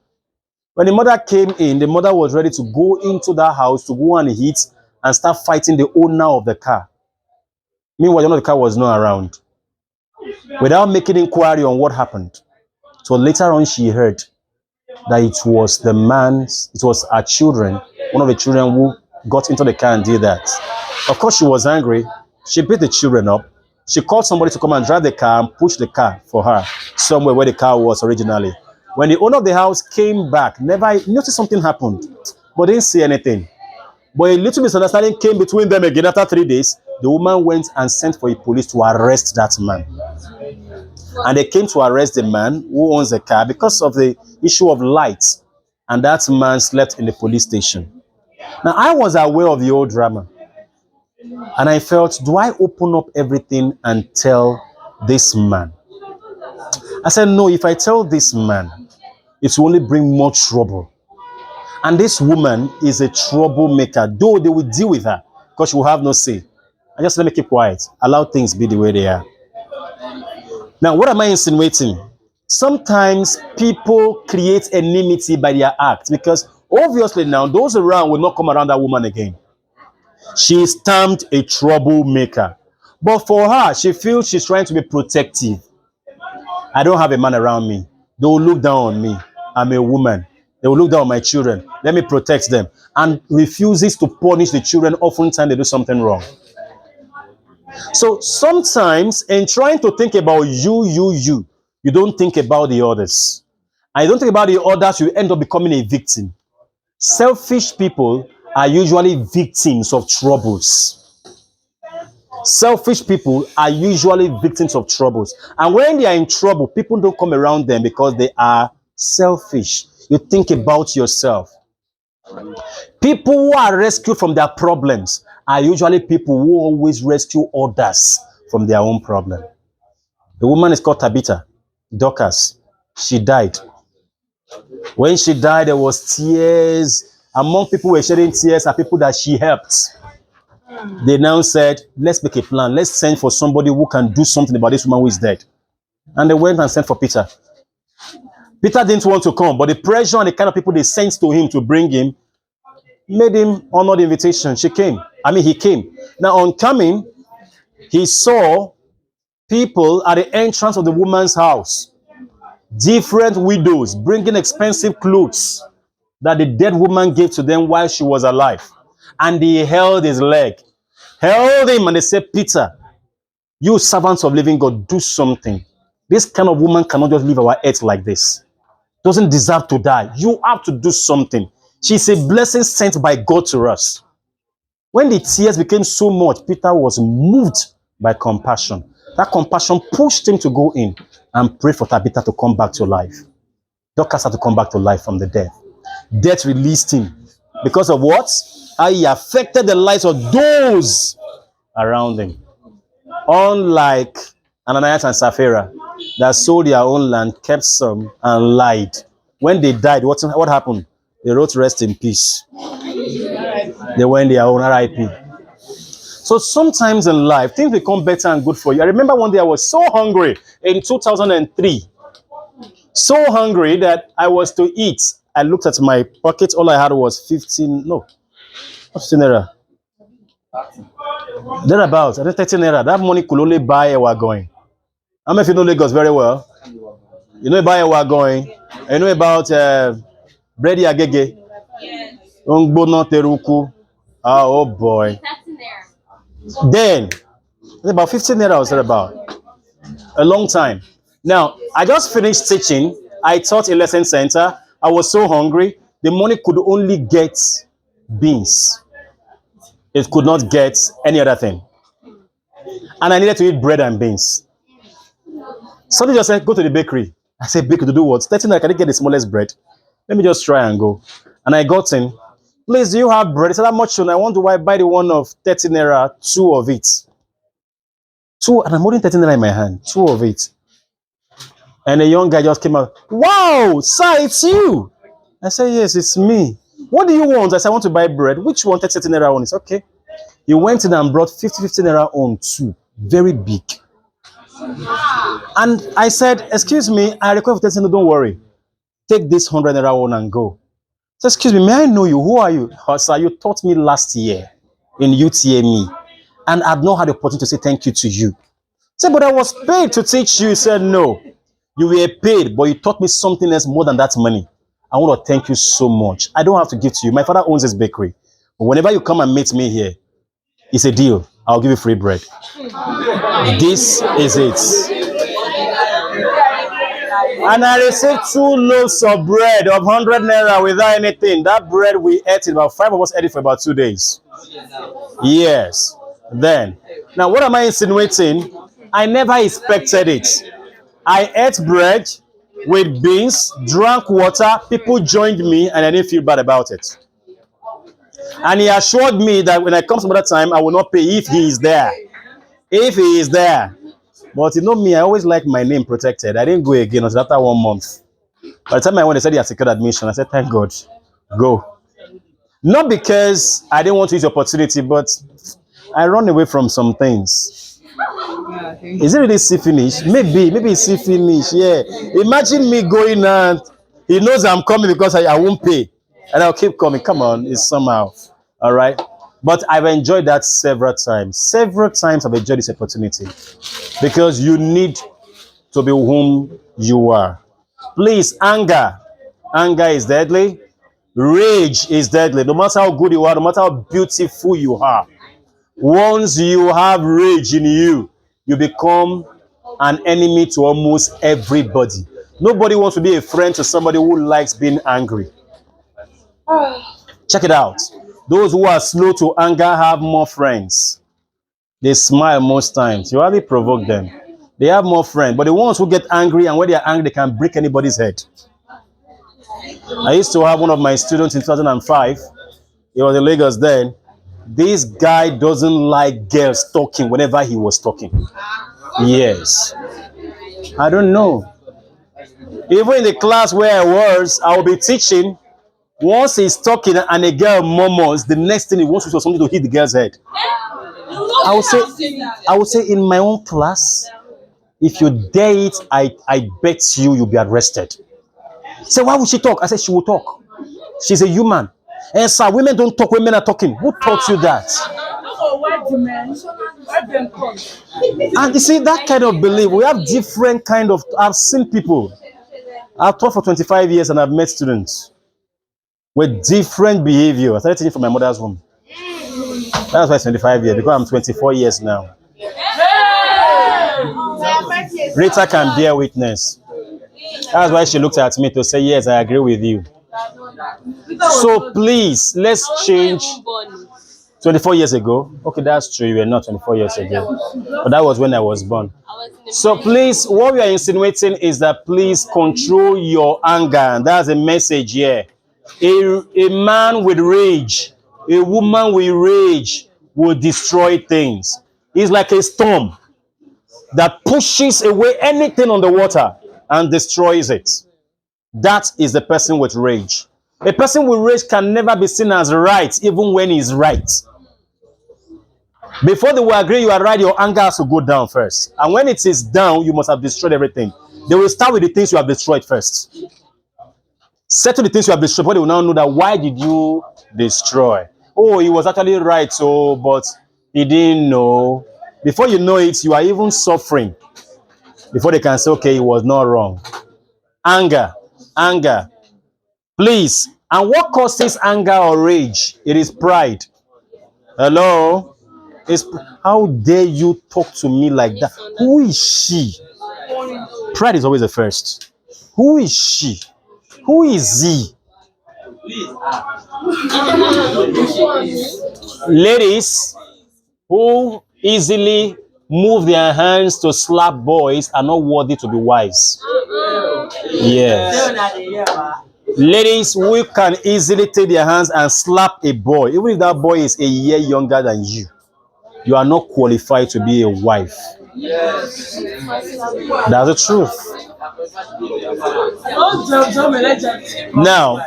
When the mother came in, the mother was ready to go into that house to go and hit and start fighting the owner of the car. Meanwhile, the owner of the car was not around. Without making inquiry on what happened. So later on, she heard that it was her children, one of the children who got into the car and did that. Of course, she was angry. She beat the children up. She called somebody to come and drive the car and push the car for her somewhere where the car was originally. When the owner of the house came back, never noticed something happened, but didn't see anything. But a little misunderstanding came between them again. After 3 days, the woman went and sent for a police to arrest that man. And they came to arrest the man who owns the car because of the issue of lights. And that man slept in the police station. Now, I was aware of the whole drama. And I felt, do I open up everything and tell this man? I said, no, if I tell this man, it will only bring more trouble. And this woman is a troublemaker, though they will deal with her because she will have no say. And just let me keep quiet. Allow things be the way they are. Now, what am I insinuating? Sometimes people create enmity by their acts because obviously now those around will not come around that woman again. She is termed a troublemaker. But for her, she feels she's trying to be protective. I don't have a man around me. They will look down on me. I'm a woman. They will look down on my children. Let me protect them. And refuses to punish the children oftentimes they do something wrong. So sometimes in trying to think about you don't think about the others. And you don't think about the others, you end up becoming a victim. Selfish people are usually victims of troubles. Selfish people are usually victims of troubles. And when they are in trouble, people don't come around them because they are Selfish. You think about yourself. People who are rescued from their problems are usually people who always rescue others from their own problem. The woman is called Tabitha, Dorcas. She died. When she died, there was tears. Among people who were shedding tears are people that she helped. They now said, let's make a plan. Let's send for somebody who can do something about this woman who is dead. And they went and sent for Peter. Peter didn't want to come, but the pressure and the kind of people they sent to him to bring him made him honor the invitation. He came. Now on coming, he saw people at the entrance of the woman's house. Different widows bringing expensive clothes that the dead woman gave to them while she was alive. And they held his leg, held him, and they said, Peter, you servants of living God, do something. This kind of woman cannot just leave our earth like this. Doesn't deserve to die. You have to do something. She's a blessing sent by God to us. When the tears became so much, Peter was moved by compassion. That compassion pushed him to go in and pray for Tabitha to come back to life. Dorcas had to come back to life from the dead. Death released him. Because of what? How he affected the lives of those around him. Unlike Ananias and Sapphira, that sold their own land, kept some, and lied. When they died, what happened? They wrote rest in peace. They went their own RIP. So sometimes in life, things become better and good for you. I remember one day I was so hungry in 2003. So hungry that I was to eat. I looked at my pocket. All I had was 15 naira. Thereabouts, I think 13 naira. That money could only buy a wagon. How many of you know Lagos very well? You know about a wagon. You know about bread agege. Teruku. Oh boy. Then, about 15 naira was there about. A long time. Now, I just finished teaching. I taught in lesson center. I was so hungry. The money could only get beans. It could not get any other thing. And I needed to eat bread and beans. Somebody just said, go to the bakery. I said, bakery to do what? 13 naira, can I get the smallest bread? Let me just try and go. And I got in. Please, do you have bread? He said, how much should I want to buy the one of 13 naira, 2 of it. 2, and I'm holding 13 naira in my hand, 2 of it. And a young guy just came out. Wow, sir, it's you. I said, yes, it's me. What do you want? I said, I want to buy bread. Which one? 13 naira on? It's okay. He went in and brought 50 naira on 2. Very big. And I said, excuse me, I request for 13 naira, don't worry. Take this 100 naira on and go. So, excuse me, may I know you? Who are you? Oh, sir, you taught me last year in UTME. And I've not had the opportunity to say thank you to you. I said, but I was paid to teach you. He said, no. You were paid, but you taught me something else more than that money. I want to thank you so much. I don't have to give to you. My father owns this bakery. But whenever you come and meet me here, it's a deal. I'll give you free bread. This is it. And I received 2 loaves of bread of 100 naira without anything. That bread we ate, about 5 of us ate it for about 2 days. Yes. Then, now what am I insinuating? I never expected it. I ate bread with beans, drank water, people joined me, and I didn't feel bad about it. And he assured me that when I come some other time, I will not pay if he is there. If he is there. But you know me, I always like my name protected. I didn't go again until after 1 month. By the time I went, they said he had secured admission. I said, thank God. Go. Not because I didn't want to use the opportunity, but I run away from some things. Is it really see finish? Maybe it's see finish. Yeah. Imagine me going and he knows I'm coming because I won't pay. And I'll keep coming. Come on, it's somehow. All right. But I've enjoyed that several times. Several times I've enjoyed this opportunity. Because you need to be whom you are. Please, anger. Anger is deadly. Rage is deadly. No matter how good you are, no matter how beautiful you are. Once you have rage in you, you become an enemy to almost everybody. Nobody wants to be a friend to somebody who likes being angry. Check it out. Those who are slow to anger have more friends. They smile most times. You hardly provoke them. They have more friends. But the ones who get angry, and when they are angry, they can break anybody's head. I used to have one of my students in 2005. He was in Lagos then. This guy doesn't like girls talking whenever he was talking. Yes. I don't know. Even in the class where I will be teaching. Once he's talking and a girl murmurs, the next thing he wants is something to hit the girl's head. I would say in my own class, if you dare it, I bet you'll be arrested. Say, why would she talk? I said, she will talk. She's a human. And sir, women don't talk, women are talking. Who taught you that? And you see, that kind of belief, we have different kind of, I've seen people. I've taught for 25 years and I've met students with different behavior. I started teaching from my mother's home. That's why it's 25 years, because I'm 24 years now. Rita can bear witness. That's why she looked at me to say, yes, I agree with you. So please, let's change. 24 years ago? Okay, that's true. You were not 24 years ago. But that was when I was born. So please, what we are insinuating is that please control your anger. That's a message here. A man with rage, a woman with rage will destroy things. It's like a storm that pushes away anything on the water and destroys it. That is the person with rage. A person with rage can never be seen as right, even when he's right. Before they will agree you are right, your anger has to go down first. And when it is down, you must have destroyed everything. They will start with the things you have destroyed first. Settle the things you have destroyed, but they will now know that why did you destroy? Oh, he was actually right, so but he didn't know. Before you know it, you are even suffering. Before they can say, okay, he was not wrong. Anger. Please. And what causes anger or rage? It is pride. Hello? How dare you talk to me like that? Who is she? Pride is always the first. Who is she? Who is he? Ladies who easily move their hands to slap boys are not worthy to be wives. Yes. Ladies who can easily take their hands and slap a boy, even if that boy is a year younger than you, you are not qualified to be a wife. Yes. That's the truth. Now,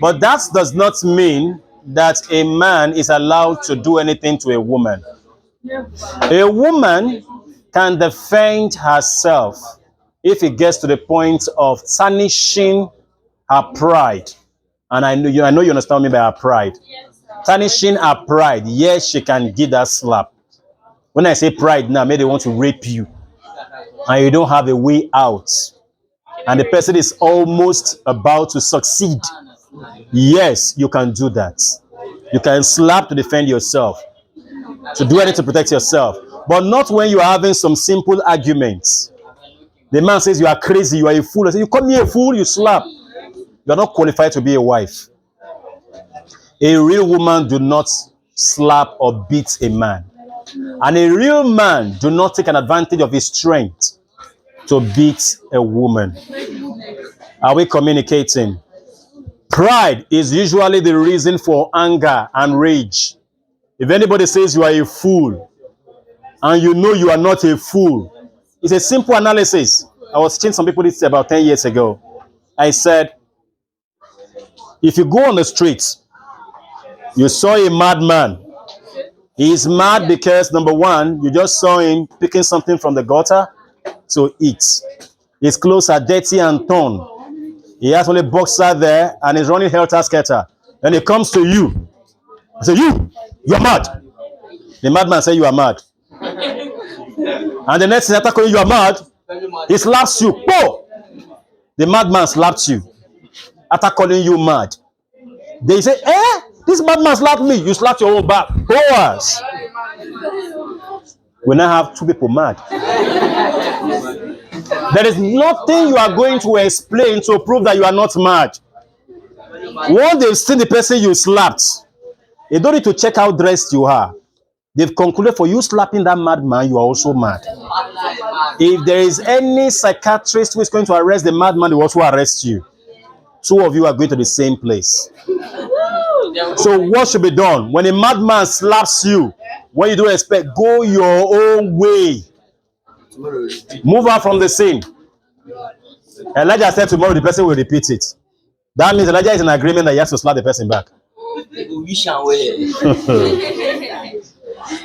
but that does not mean that a man is allowed to do anything to a woman. A woman can defend herself if it gets to the point of tarnishing her pride. And I know you understand me by her pride. Tarnishing her pride, yes, she can give that slap. When I say pride now, maybe they want to rape you and you don't have a way out, and the person is almost about to succeed. Yes, you can do that. You can slap to defend yourself, to do anything to protect yourself, but not when you are having some simple arguments. The man says you are crazy, you are a fool. I say, you call me a fool, you slap. You are not qualified to be a wife. A real woman do not slap or beat a man. And a real man do not take an advantage of his strength to beat a woman. Are we communicating? Pride is usually the reason for anger and rage. If anybody says you are a fool and you know you are not a fool, it's a simple analysis. I was teaching some people this about 10 years ago. I said, if you go on the streets, you saw a madman. He's mad because, number one, you just saw him picking something from the gutter to eat. His clothes are dirty and torn. He has only boxer there and he's running helter-skelter. Then he comes to you. I say, you are mad. The madman says you are mad. And the next thing after calling you are mad, he slaps you. Oh! The madman slapped you after calling you mad. They say, this madman slapped me. You slapped your own back. Boas. We now have two people mad. There is nothing you are going to explain to prove that you are not mad. Once they've seen the person you slapped, they don't need to check how dressed you are. They've concluded for you slapping that madman, you are also mad. If there is any psychiatrist who is going to arrest the madman, they will also arrest you. two of you are going to the same place. So what should be done? When a madman slaps you, when you don't expect, go your own way. Move out from the scene. Elijah said tomorrow the person will repeat it. That means Elijah is in agreement that he has to slap the person back.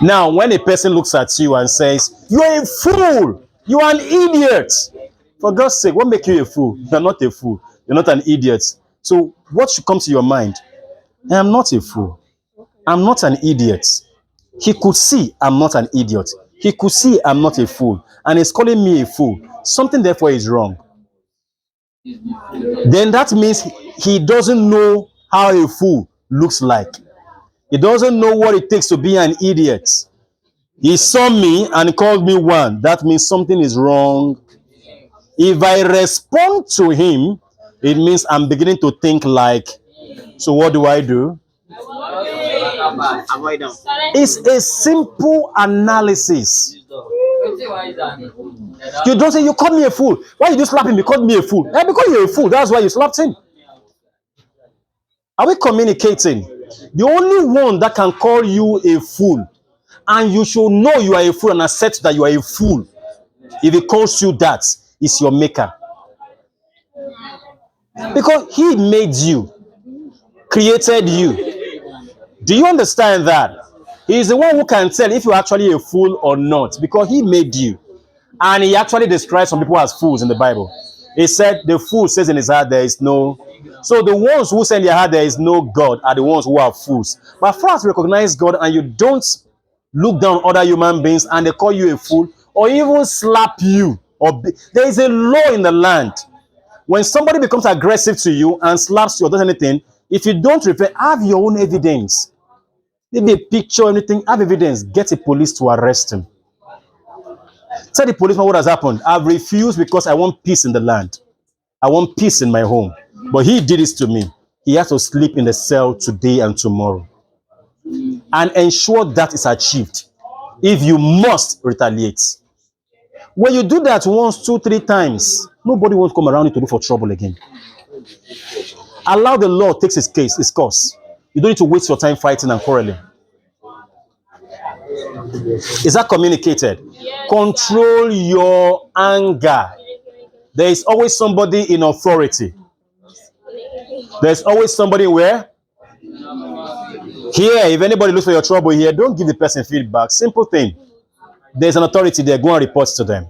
Now, when a person looks at you and says, "You are a fool, you are an idiot," for God's sake, what makes you a fool? You're not a fool. You're not an idiot. So what should come to your mind? I am not a fool. I'm not an idiot. He could see I'm not an idiot. He could see I'm not a fool. And he's calling me a fool. Something therefore is wrong. Then that means he doesn't know how a fool looks like. He doesn't know what it takes to be an idiot. He saw me and called me one. That means something is wrong. If I respond to him, it means I'm beginning to think like, so what do I do? It's a simple analysis. You don't say, you called me a fool. Why did you slap him? You called me a fool. Because you're a fool. That's why you slapped him. Are we communicating? The only one that can call you a fool, and you should know you are a fool and accept that you are a fool, if he calls you that, is your maker. Because he made you, created you. Do you understand that? He is the one who can tell if you're actually a fool or not, because he made you. And he actually describes some people as fools in the Bible. He said, the fool says in his heart there is no. So the ones who say in their heart there is no God are the ones who are fools. But for us to recognize God and you don't look down on other human beings and they call you a fool or even slap you, there is a law in the land. When somebody becomes aggressive to you and slaps you or does anything, if you don't repent, have your own evidence. Maybe a picture or anything, have evidence. Get the police to arrest him. Tell the policeman what has happened. I've refused because I want peace in the land. I want peace in my home. But he did this to me. He has to sleep in the cell today and tomorrow. And ensure that is achieved. If you must retaliate. When you do that once, 2, 3 times, nobody won't come around you to look for trouble again. Allow the law take its course. You don't need to waste your time fighting and quarreling. Is that communicated? Yes, control your anger. There is always somebody in authority. There's always somebody where? Here, if anybody looks for your trouble here, don't give the person feedback. Simple thing. There's an authority there. Go and report to them.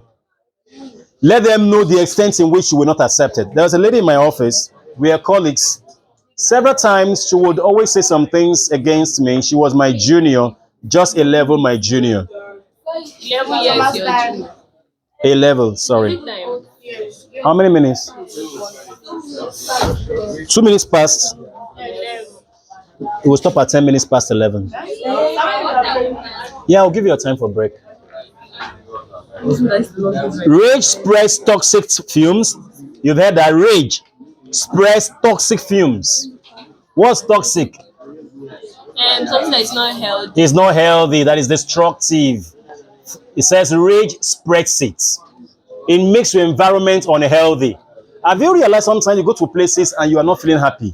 Let them know the extent in which you will not accept it. There was a lady in my office. We are colleagues. Several times she would always say some things against me. She was my junior, just a level my junior. 11 years your junior. A level, sorry. How many minutes? 2 minutes past. It will stop at 10 minutes past 11. Yeah, I'll give you a time for break. Rage spreads toxic fumes. You've heard that rage spreads toxic fumes. What's toxic? Something that is not healthy. It's not healthy. That is destructive. It says rage spreads it. It makes your environment unhealthy. Have you realized sometimes you go to places and you are not feeling happy?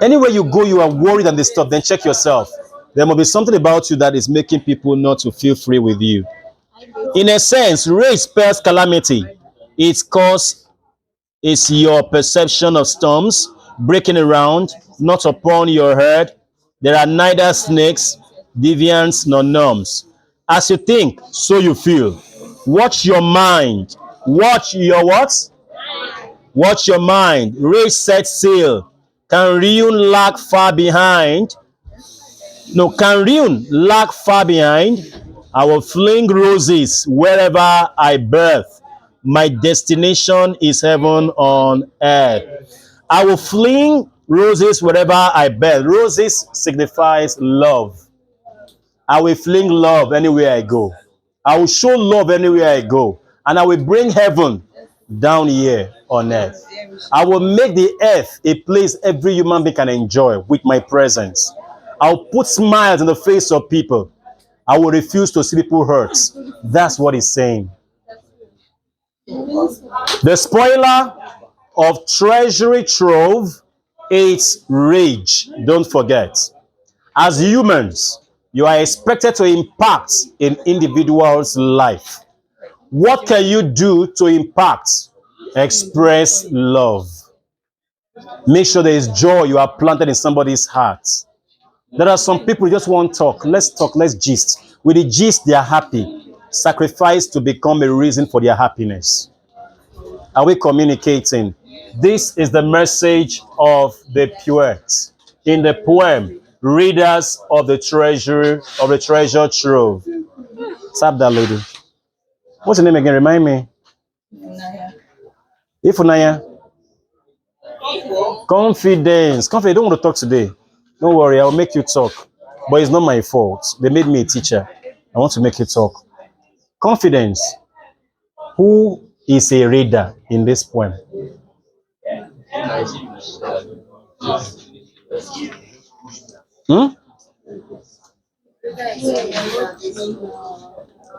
Anywhere you go, you are worried and disturbed. Then check yourself. There must be something about you that is making people not to feel free with you. In a sense, rage spells calamity. Its cause is your perception of storms breaking around, not upon your head. There are neither snakes, deviants, nor gnomes. As you think, so you feel. Watch your mind. Watch your what? Watch your mind. Rage sets sail. Can ruin lag far behind? No, can ruin lag far behind? I will fling roses wherever I birth. My destination is heaven on earth. I will fling roses wherever I birth. Roses signifies love. I will fling love anywhere I go. I will show love anywhere I go. And I will bring heaven down here on earth. I will make the earth a place every human being can enjoy with my presence. I'll put smiles in the face of people. I will refuse to see people hurt. That's what he's saying. The spoiler of treasury trove, it's rage. Don't forget. As humans, you are expected to impact an individual's life. What can you do to impact? Express love. Make sure there is joy you are planted in somebody's heart. There are some people who just want to talk, let's gist. With the gist, they are happy. Sacrifice to become a reason for their happiness. Are we communicating? This is the message of the poet. In the poem, readers of the treasure trove. Tap that lady. What's your name again? Remind me. Ifunaya. Confidence. Confidence. I don't want to talk today. Don't worry, I'll make you talk. But it's not my fault. They made me a teacher. I want to make you talk. Confidence. Who is a reader in this poem? Hmm?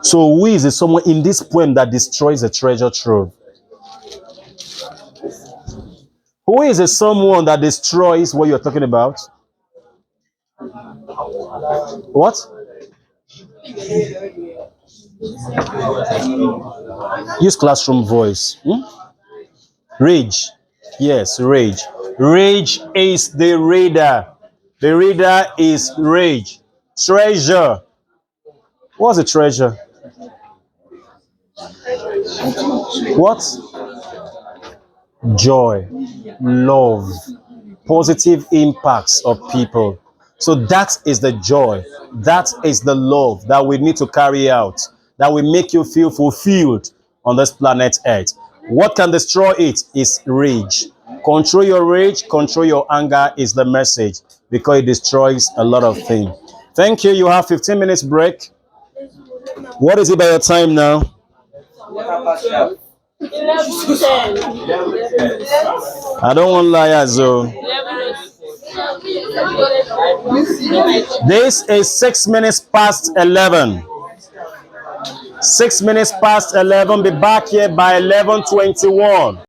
So who is someone in this poem that destroys a treasure trove? Who is someone that destroys what you're talking about? What? Use classroom voice. Rage. Yes, rage. Rage is the reader. The reader is rage. Treasure. What's a treasure? What? Joy, love, positive impacts of people. So that is the joy. That is the love that we need to carry out. That will make you feel fulfilled on this planet Earth. What can destroy it is rage. Control your rage, control your anger is the message because it destroys a lot of things. Thank you. You have 15 minutes break. What is it by your time now? 11:10. I don't want liars, though. 11:10. This is 6 minutes past 11. 6 minutes past 11. Be back here by 11:21.